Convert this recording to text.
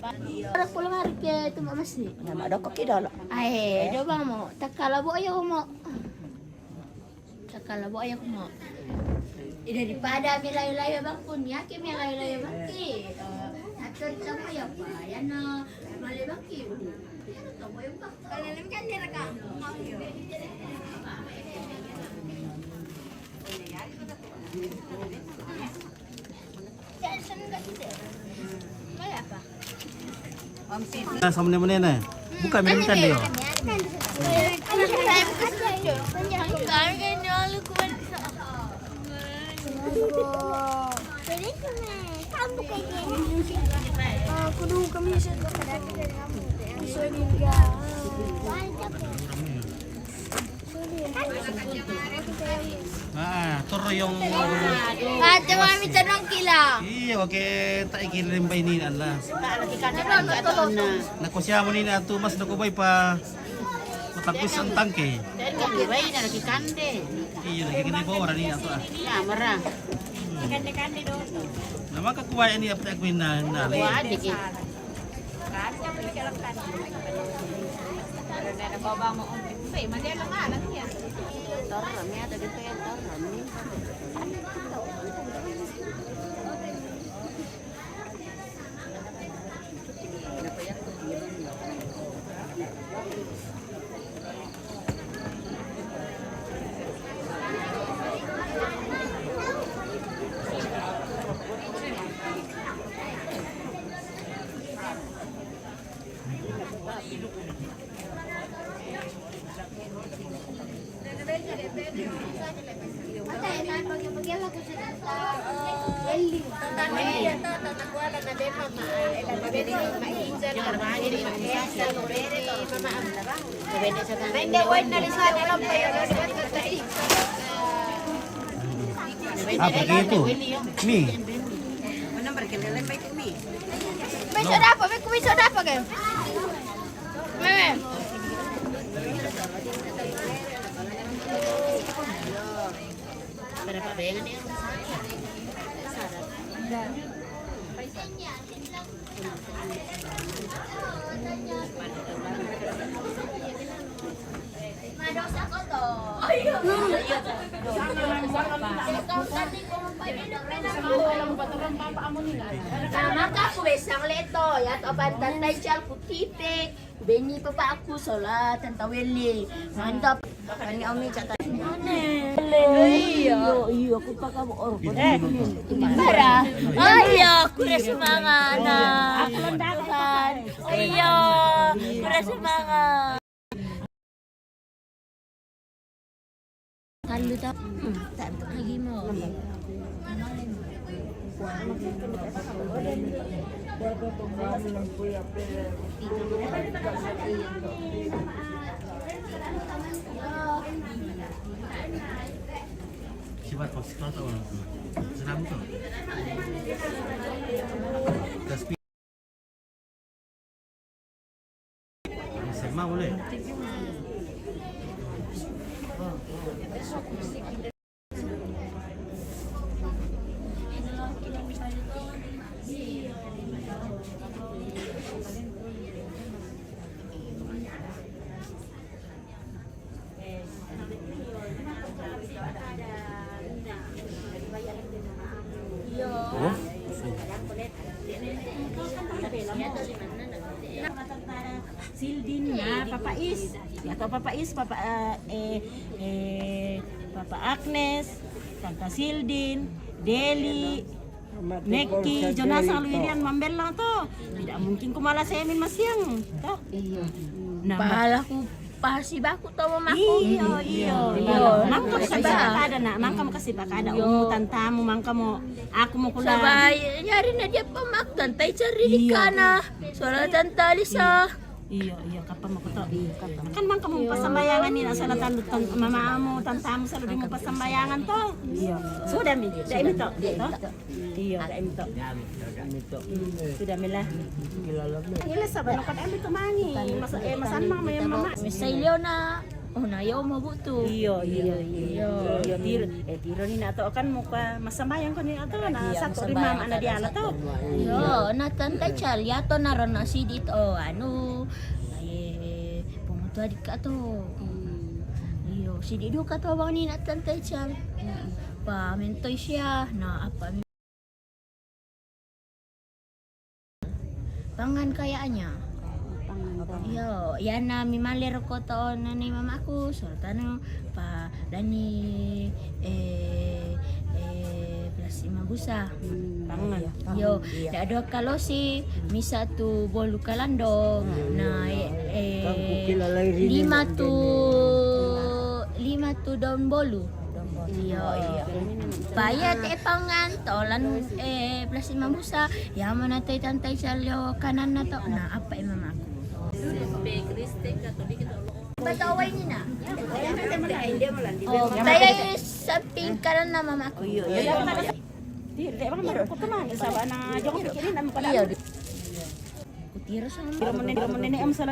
Para pulang hari ke tu mak masih. Ya mak dokok ki dolo. Ai, do bang mo. Takala bo ayo mo. Takala bo ayo mo. Daripada mi layo-layo bang pun ya ke mi layo-layo bang ki. Atur sama ya pa. Ya no. Male bang ki. Tomo yung bang. Kalalim kan dia ka. Sama ni na. Buka minum kan dia. Kudu kami Toro yung Ate mami tanong kila. iya oke tak ikirim ba ini Allah. Nakusya mo ni na tu mas nakubay pa matapos ang tangke. Iya lagi kena bawa orang ni ato ah. Ya marah. Kande-kande do. Nama kakuha ini apa aku na nali. Wadi ki. Kanya beli kalakan. Ada bawa mo umpi. Madi lang alang ya. Taram ya tadi tu yang taram ni. Ah begitu. Mie. Mana berkelelem baik mi. May soda pa, may kuwi soda pa kayo. Meme. Berapa bayangan ya? Mados ako to. Ayo. Maka aku besang leto ya to bantan taisal putipik. Benyi papa aku salat tantaweli. Mantap. Kani Umi cata. Iya, iya aku pakai or. Para. Ayo, kuda semangat. Aku lendakan. Iya, kuda semangat. Kalau tak lagi mau. Sifat positif atau senam tu. Kaspi. Sama boleh. Sildin na papais. Atau papais, Papa Agnes, Tante Sildin, Deli, Neki, Jonasa Luirian Mambel lang to. Tidak mungkin kumalas sa amin masyang. To. Iya. Nah, Pahala ko pahasib ako to mamako. Iyo. Mangka mo kasi bakada na. Mangka mo kasi bakada. Umutan tamo, mangka mo. Ako mo kula. Sabay, nyari na dia pamaktan tay sarili ka na. Solatan talisa. Iyo, kapag mo ko to. Kan mangka mo pasambayangan nila sa latan mama mo, tanta mo sa lubing mo pasambayangan to. Iyo. So dami. Dami to. Iyo, dami to. Sudah mila. Ila sa bano kan ami tumangi. Masan mga may mama. Misailyo na Oh, nayaw mabuto. Iyo. Tiro ni nato kan mo ka masamayan ko ni ato na sa to rimam ana di ala to. Yo, natantay chal, yato na ron na si dito, pumunta di ka to. Yo, si dito ka to bang ni natantay chal. Pamentoy siya na apa. Pangan kaya niya. Yo, yan na mimalir ko to na ni mama ko. So, tanong pa dani plus 5 busa. Pangan. Yo, ada kalau si misa tu bolu kalando na 5 tu daun bolu. Yo. Bayad pangan tolan plus 5 busa. Ya mana tay tantay salyo kanan na to na apa mama ko. Bataway ni na. Oh, kaya yung samping kanan na mama ko. Di bang maro ko man sa na jong pikirin am pala. Kutira sa Tiro mo ni am sa